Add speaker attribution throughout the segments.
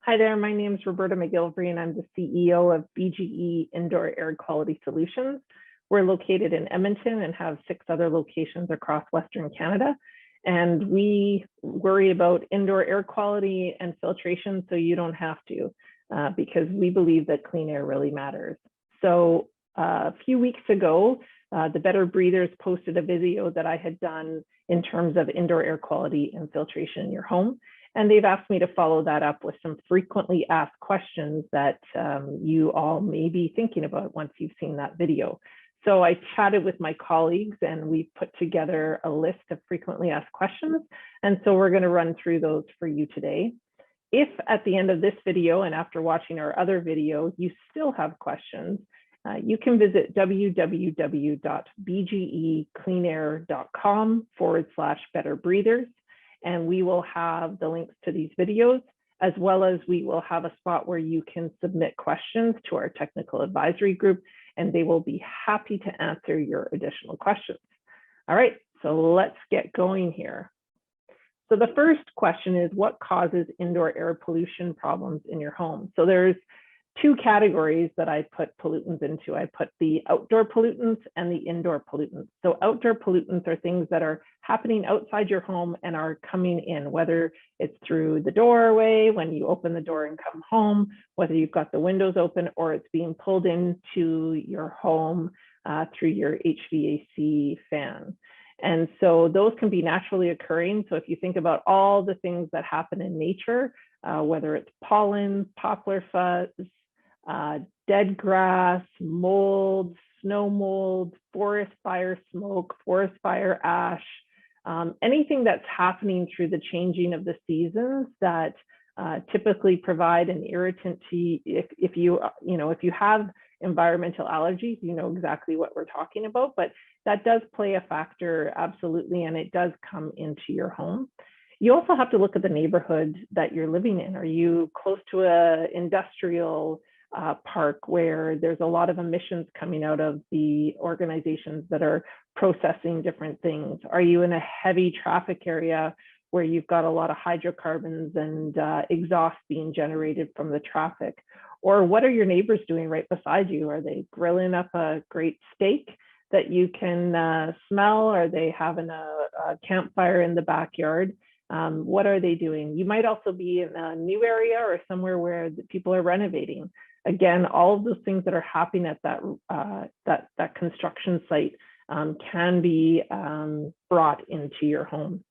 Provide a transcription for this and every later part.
Speaker 1: Hi there, my name is Roberta McGilvery and I'm the CEO of BGE Indoor Air Quality Solutions. We're located in Edmonton and have 6 other locations across Western Canada. And we worry about indoor air quality and filtration so you don't have to, because we believe that clean air really matters. So a few weeks ago, the Better Breathers posted a video that I had done in terms of indoor air quality and filtration in your home. And they've asked me to follow that up with some frequently asked questions that you all may be thinking about once you've seen that video. So I chatted with my colleagues and we put together a list of frequently asked questions. And so we're going to run through those for you today. If at the end of this video and after watching our other video, you still have questions, you can visit www.bgecleanair.com/betterbreathers. And we will have the links to these videos, as well as we will have a spot where you can submit questions to our technical advisory group, and they will be happy to answer your additional questions. All right, so let's get going here. So the first question is, what causes indoor air pollution problems in your home? So there's 2 categories that I put pollutants into. I put the outdoor pollutants and the indoor pollutants. So outdoor pollutants are things that are happening outside your home and are coming in, whether it's through the doorway, when you open the door and come home, whether you've got the windows open or it's being pulled into your home through your HVAC fan. And so those can be naturally occurring. So if you think about all the things that happen in nature, whether it's pollen, poplar fuzz, dead grass, mold, snow mold, forest fire smoke, forest fire ash, anything that's happening through the changing of the seasons that typically provide an irritant to if you have environmental allergies, you know exactly what we're talking about, but that does play a factor, absolutely, and it does come into your home. You also have to look at the neighborhood that you're living in. Are you close to an industrial park where there's a lot of emissions coming out of the organizations that are processing different things? Are you in a heavy traffic area where you've got a lot of hydrocarbons and exhaust being generated from the traffic? Or what are your neighbors doing right beside you? Are they grilling up a great steak that you can smell? Are they having a campfire in the backyard? What are they doing? You might also be in a new area or somewhere where the people are renovating. Again, all of those things that are happening at that construction site can be brought into your home.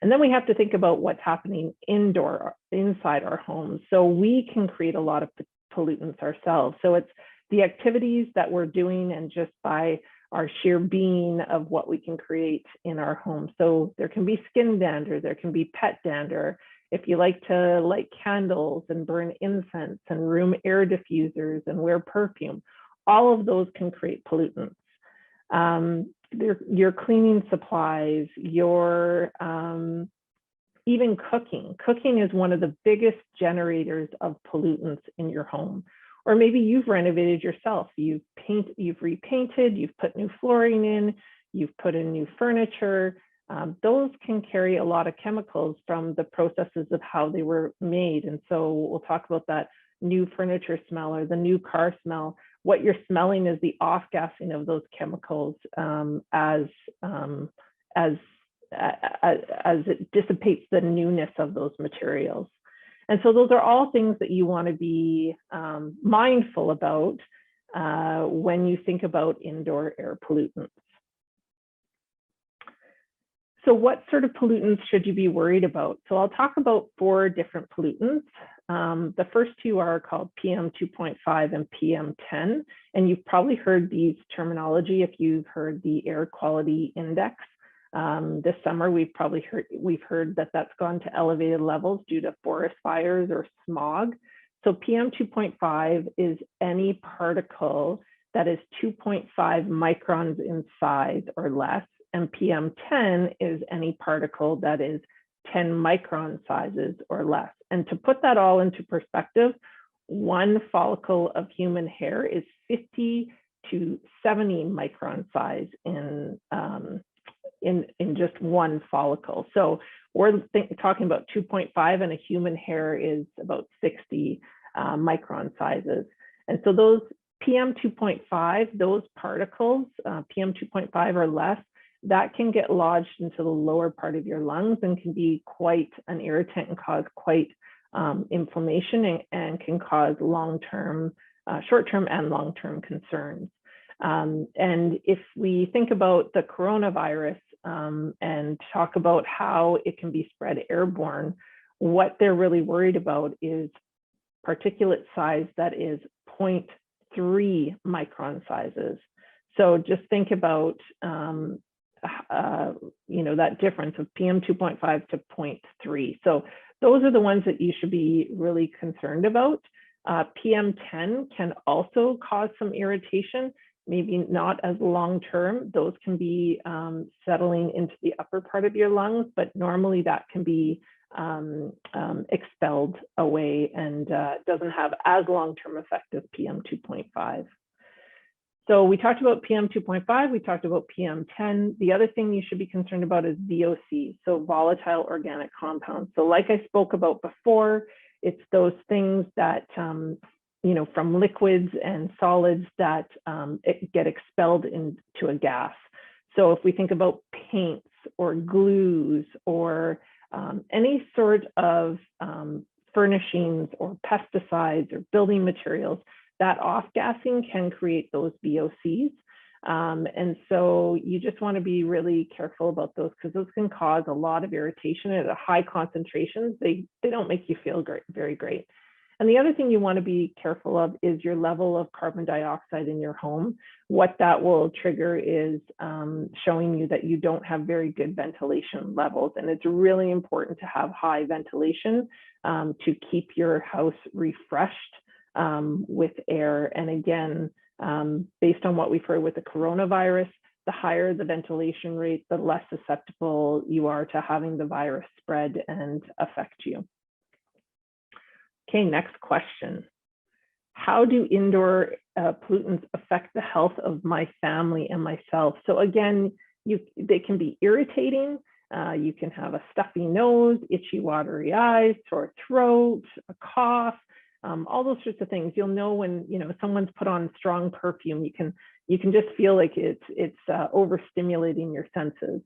Speaker 1: And then we have to think about what's happening inside our homes. So we can create a lot of pollutants ourselves. So it's the activities that we're doing and just by our sheer being of what we can create in our home. So there can be skin dander, there can be pet dander. If you like to light candles and burn incense and room air diffusers and wear perfume, all of those can create pollutants. Your cleaning supplies, your even cooking. Cooking is one of the biggest generators of pollutants in your home. Or maybe you've renovated yourself. You've repainted, you've put new flooring in, you've put in new furniture. Those can carry a lot of chemicals from the processes of how they were made. And so we'll talk about that new furniture smell or the new car smell. What you're smelling is the off-gassing of those chemicals as it dissipates the newness of those materials. And so those are all things that you want to be mindful about when you think about indoor air pollutants. So what sort of pollutants should you be worried about? So I'll talk about 4 different pollutants. The first 2 are called PM 2.5 and PM 10. And you've probably heard these terminology if you've heard the air quality index. This summer, we've heard that that's gone to elevated levels due to forest fires or smog. So PM 2.5 is any particle that is 2.5 microns in size or less, and PM 10 is any particle that is 10 micron sizes or less. And to put that all into perspective, 1 follicle of human hair is 50 to 70 micron size in just one follicle. So we're talking about 2.5, and a human hair is about 60 micron sizes. And so those PM 2.5, those particles, PM 2.5 or less, that can get lodged into the lower part of your lungs and can be quite an irritant and cause quite inflammation, and can cause long-term, short-term and long-term concerns. And if we think about the coronavirus and talk about how it can be spread airborne, what they're really worried about is particulate size that is 0.3 micron sizes. So just think about that difference of PM 2.5 to 0.3. So those are the ones that you should be really concerned about. PM 10 can also cause some irritation, maybe not as long-term. Those can be settling into the upper part of your lungs, but normally that can be expelled away and doesn't have as long-term effect as PM 2.5. So we talked about PM 2.5, we talked about PM 10. The other thing you should be concerned about is VOC, so volatile organic compounds. So like I spoke about before, it's those things that, from liquids and solids that get expelled into a gas. So if we think about paints or glues or any sort of furnishings or pesticides or building materials, that off-gassing can create those VOCs. And so you just want to be really careful about those, because those can cause a lot of irritation at a high concentrations. They don't make you feel very great. And the other thing you want to be careful of is your level of carbon dioxide in your home. What that will trigger is showing you that you don't have very good ventilation levels. And it's really important to have high ventilation to keep your house refreshed with air. And again, based on what we've heard with the coronavirus, the higher the ventilation rate, the less susceptible you are to having the virus spread and affect you. Okay, next question. How do indoor pollutants affect the health of my family and myself? So again, they can be irritating. You can have a stuffy nose, itchy, watery eyes, sore throat, a cough, all those sorts of things. You'll know when someone's put on strong perfume. You can just feel like it's overstimulating your senses.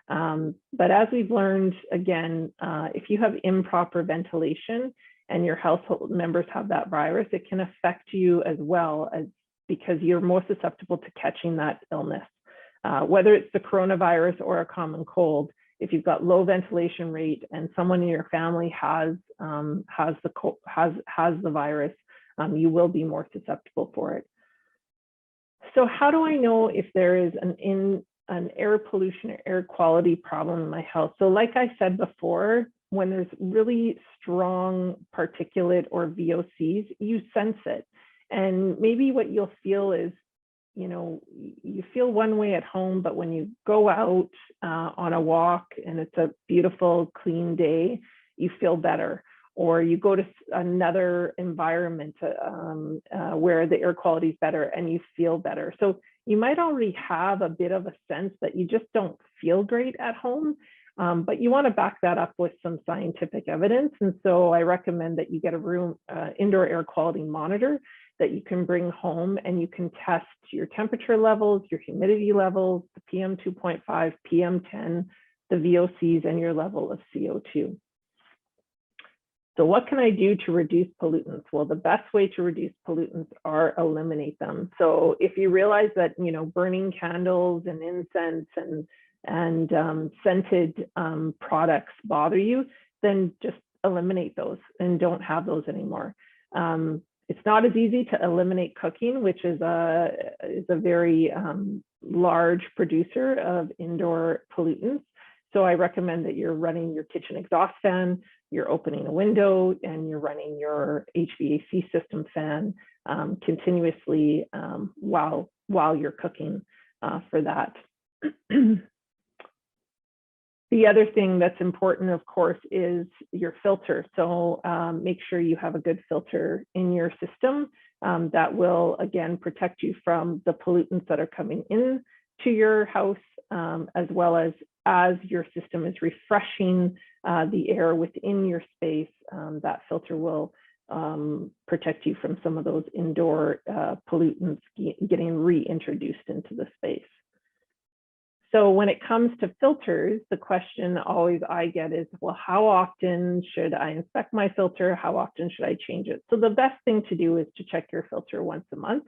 Speaker 1: But as we've learned, again, if you have improper ventilation and your household members have that virus, it can affect you as well, because you're more susceptible to catching that illness. Whether it's the coronavirus or a common cold, if you've got low ventilation rate and someone in your family has the virus, you will be more susceptible for it. So how do I know if there is an air pollution or air quality problem in my house? So like I said before, when there's really strong particulate or VOCs, you sense it. And maybe what you'll feel is, you feel one way at home, but when you go out on a walk and it's a beautiful, clean day, you feel better. Or you go to another environment where the air quality is better and you feel better. So you might already have a bit of a sense that you just don't feel great at home, but you want to back that up with some scientific evidence. And so I recommend that you get a indoor air quality monitor that you can bring home, and you can test your temperature levels, your humidity levels, the PM 2.5, PM 10, the VOCs, and your level of CO2. So what can I do to reduce pollutants? Well, the best way to reduce pollutants are eliminate them. So if you realize that, burning candles and incense and scented products bother you, then just eliminate those and don't have those anymore. It's not as easy to eliminate cooking, which is a very large producer of indoor pollutants. So I recommend that you're running your kitchen exhaust fan, you're opening a window, and you're running your HVAC system fan continuously while you're cooking for that. The other thing that's important, of course, is your filter. So make sure you have a good filter in your system that will, again, protect you from the pollutants that are coming in to your house, as well as as your system is refreshing the air within your space, that filter will protect you from some of those indoor pollutants getting reintroduced into the space. So when it comes to filters, the question always I get is, well, how often should I inspect my filter? How often should I change it? So the best thing to do is to check your filter once a month,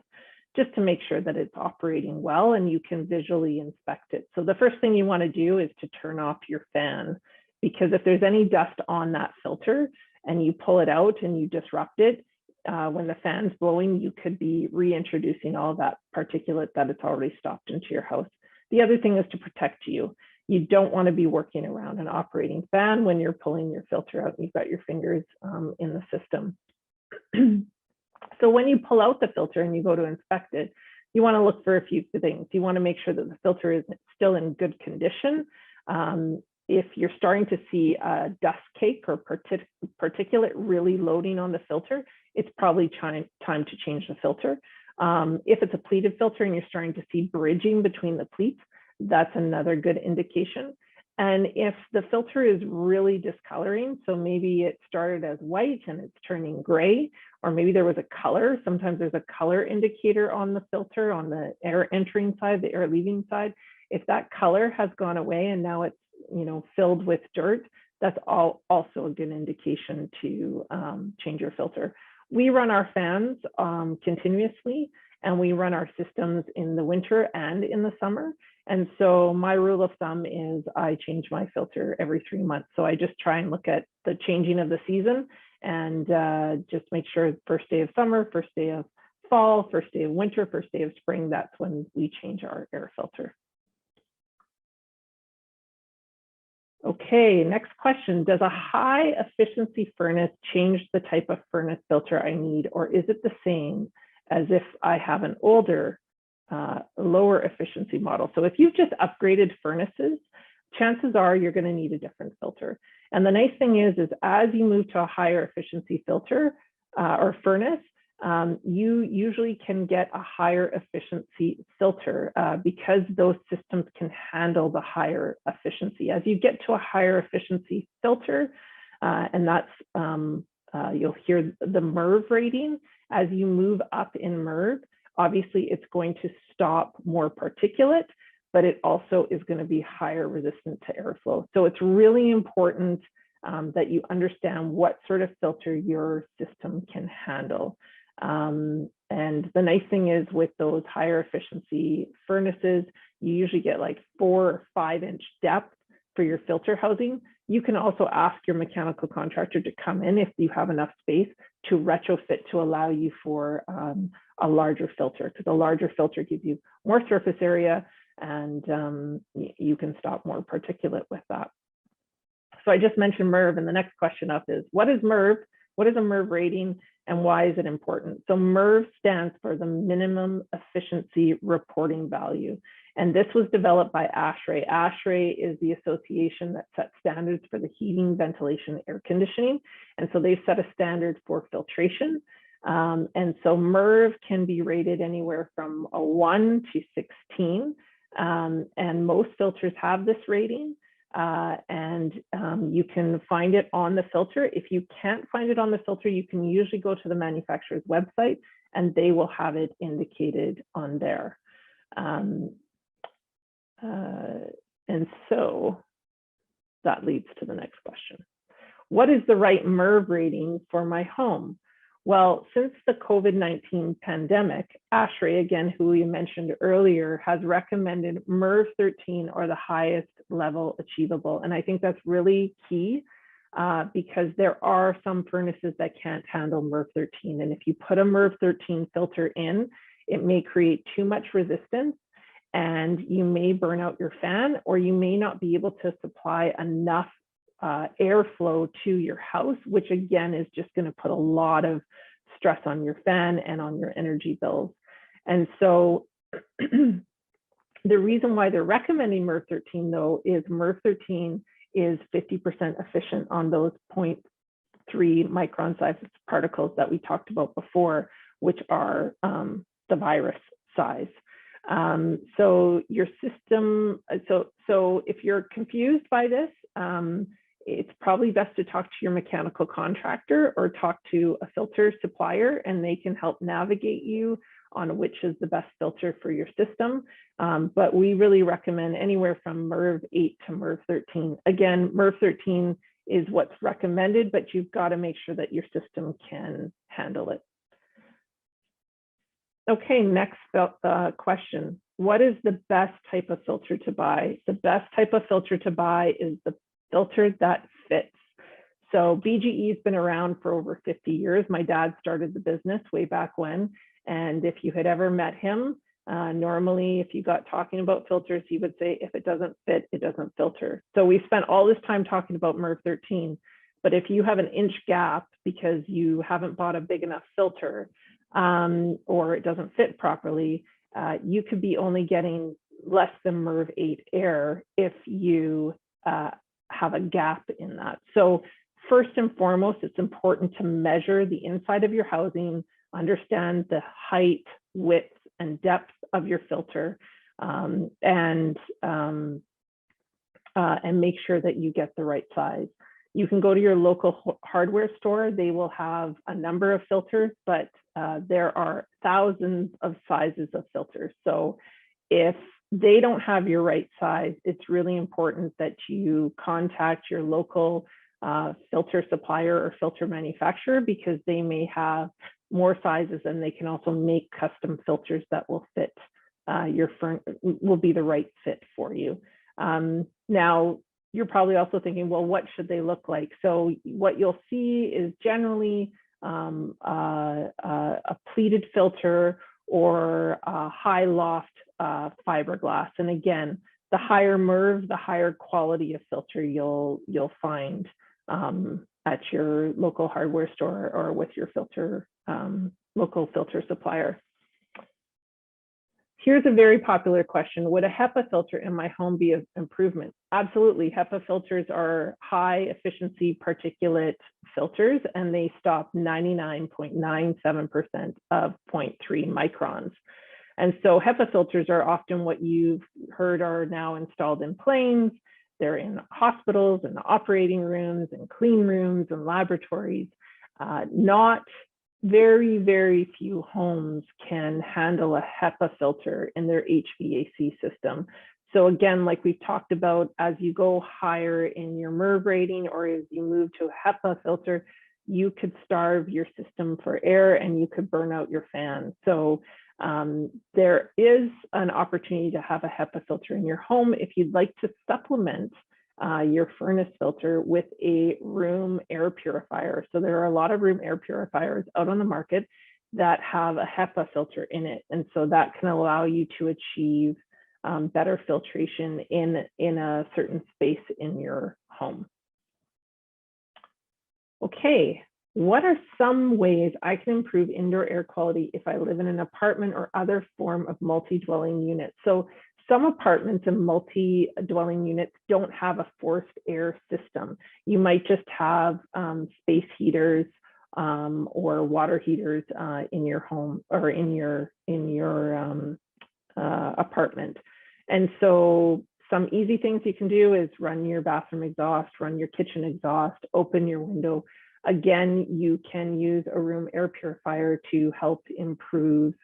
Speaker 1: just to make sure that it's operating well and you can visually inspect it. So the first thing you want to do is to turn off your fan, because if there's any dust on that filter and you pull it out and you disrupt it, when the fan's blowing, you could be reintroducing all of that particulate that it's already stopped into your house. The other thing is to protect you. You don't want to be working around an operating fan when you're pulling your filter out and you've got your fingers in the system. So when you pull out the filter and you go to inspect it, you want to look for a few things. You want to make sure that the filter is still in good condition. If you're starting to see a dust cake or particulate really loading on the filter, it's probably time to change the filter. If it's a pleated filter and you're starting to see bridging between the pleats, that's another good indication. And if the filter is really discoloring, so maybe it started as white and it's turning gray, or maybe there was a color. Sometimes there's a color indicator on the filter on the air entering side, the air leaving side. If that color has gone away and now it's filled with dirt, that's also a good indication to change your filter. We run our fans continuously, and we run our systems in the winter and in the summer. And so my rule of thumb is I change my filter every 3 months. So I just try and look at the changing of the season and just make sure first day of summer, first day of fall, first day of winter, first day of spring, that's when we change our air filter. Okay, next question. Does a high efficiency furnace change the type of furnace filter I need, or is it the same as if I have an older, lower efficiency model? So if you've just upgraded furnaces, chances are you're going to need a different filter. And the nice thing is as you move to a higher efficiency filter or furnace, you usually can get a higher efficiency filter because those systems can handle the higher efficiency. As you get to a higher efficiency filter, and that's, you'll hear the MERV rating. As you move up in MERV, obviously it's going to stop more particulate, but it also is going to be higher resistant to airflow. So it's really important that you understand what sort of filter your system can handle. And the nice thing is with those higher efficiency furnaces, you usually get like 4 or 5 inch depth for your filter housing. You can also ask your mechanical contractor to come in if you have enough space to retrofit to allow you for a larger filter, because a larger filter gives you more surface area and you can stop more particulate with that. So I just mentioned MERV, and the next question up is, what is MERV? What is a MERV rating and why is it important? So MERV stands for the minimum efficiency reporting value. And this was developed by ASHRAE. ASHRAE is the association that sets standards for the heating, ventilation, air conditioning. And so they set a standard for filtration. And so MERV can be rated anywhere from a 1 to 16. And most filters have this rating. You can find it on the filter. If you can't find it on the filter, you can usually go to the manufacturer's website and they will have it indicated on there. And so that leads to the next question. What is the right MERV rating for my home? Well, since the COVID-19 pandemic, ASHRAE, again, who we mentioned earlier, has recommended MERV 13 or the highest level achievable. And I think that's really key because there are some furnaces that can't handle MERV 13. And if you put a MERV 13 filter in, it may create too much resistance and you may burn out your fan, or you may not be able to supply enough airflow to your house, which again is just going to put a lot of stress on your fan and on your energy bills. And so the reason why they're recommending MERV 13 though is MERV 13 is 50% efficient on those 0.3 micron size particles that we talked about before, which are the virus size. So your system, so if you're confused by this, it's probably best to talk to your mechanical contractor or talk to a filter supplier, and they can help navigate you on which is the best filter for your system. But we really recommend anywhere from MERV 8 to MERV 13. Again, MERV 13 is what's recommended, but you've got to make sure that your system can handle it. Okay, next question. What is the best type of filter to buy? The best type of filter to buy is the filter that fits. So BGE has been around for over 50 years. My dad started the business way back when. And if you had ever met him, normally if you got talking about filters, he would say, if it doesn't fit, it doesn't filter. So we spent all this time talking about MERV 13, but if you have an inch gap because you haven't bought a big enough filter, or it doesn't fit properly, you could be only getting less than MERV 8 air if you have a gap in that. So first and foremost, it's important to measure the inside of your housing, understand the height, width, and depth of your filter, and make sure that you get the right size. You can go to your local hardware store. They will have a number of filters, but there are thousands of sizes of filters. So if they don't have your right size, it's really important that you contact your local filter supplier or filter manufacturer, because they may have more sizes and they can also make custom filters that will fit will be the right fit for you. Now, you're probably also thinking, well, what should they look like? So what you'll see is generally a pleated filter or a high loft fiberglass. And again, the higher MERV, the higher quality of filter you'll find at your local hardware store or with your local filter supplier. Here's a very popular question. Would a HEPA filter in my home be an improvement? Absolutely. HEPA filters are high efficiency particulate filters, and they stop 99.97% of 0.3 microns. And so HEPA filters are often what you've heard are now installed in planes. They're in hospitals and operating rooms and clean rooms and laboratories. Not very, very few homes can handle a HEPA filter in their HVAC system. So again, like we've talked about, as you go higher in your MERV rating or as you move to a HEPA filter, you could starve your system for air and you could burn out your fan. So there is an opportunity to have a HEPA filter in your home if you'd like to supplement your furnace filter with a room air purifier. So there are a lot of room air purifiers out on the market that have a HEPA filter in it. And so that can allow you to achieve better filtration in a certain space in your home. Okay, what are some ways I can improve indoor air quality if I live in an apartment or other form of multi-dwelling unit? So some apartments and multi-dwelling units don't have a forced air system. You might just have space heaters or water heaters in your home or in your apartment. And so some easy things you can do is run your bathroom exhaust, run your kitchen exhaust, open your window. Again, you can use a room air purifier to help improve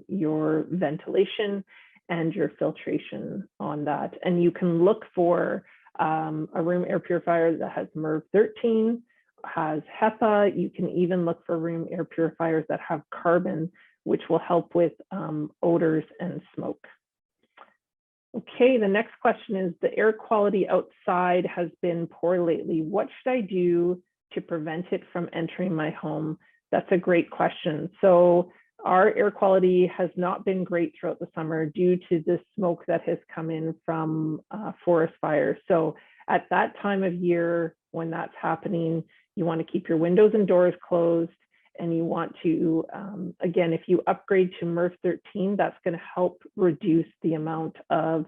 Speaker 1: your ventilation and your filtration on that. And you can look for a room air purifier that has MERV 13, has HEPA. You can even look for room air purifiers that have carbon, which will help with odors and smoke. Okay, the next question is, the air quality outside has been poor lately. What should I do to prevent it from entering my home? That's a great question. So our air quality has not been great throughout the summer due to the smoke that has come in from forest fires. So at that time of year, when that's happening, you want to keep your windows and doors closed, and you want to, again, if you upgrade to MERV 13, that's going to help reduce the amount of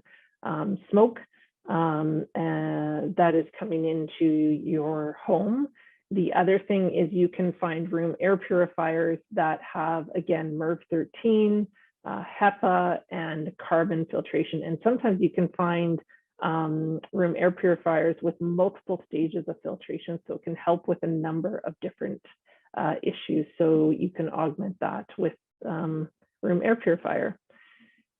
Speaker 1: smoke that is coming into your home. The other thing is you can find room air purifiers that have, again, MERV 13, HEPA and carbon filtration. And sometimes you can find room air purifiers with multiple stages of filtration, so it can help with a number of different issues. So you can augment that with room air purifier.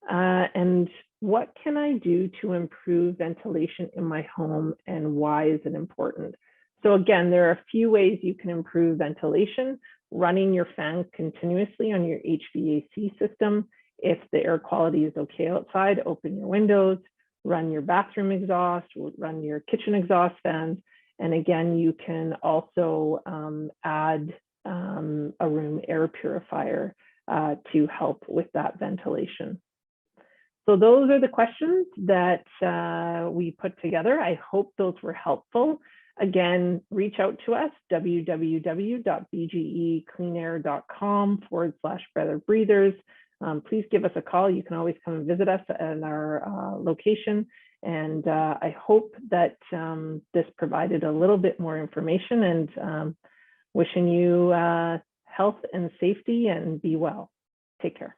Speaker 1: And what can I do to improve ventilation in my home, and why is it important? So again, there are a few ways you can improve ventilation. Running your fan continuously on your HVAC system. If the air quality is okay outside, open your windows, run your bathroom exhaust, run your kitchen exhaust fans. And again, you can also add a room air purifier to help with that ventilation. So those are the questions that we put together. I hope those were helpful. Again, reach out to us, www.bgecleanair.com/Better Breathers. Please give us a call. You can always come and visit us at our location. And I hope that this provided a little bit more information, and wishing you health and safety, and be well. Take care.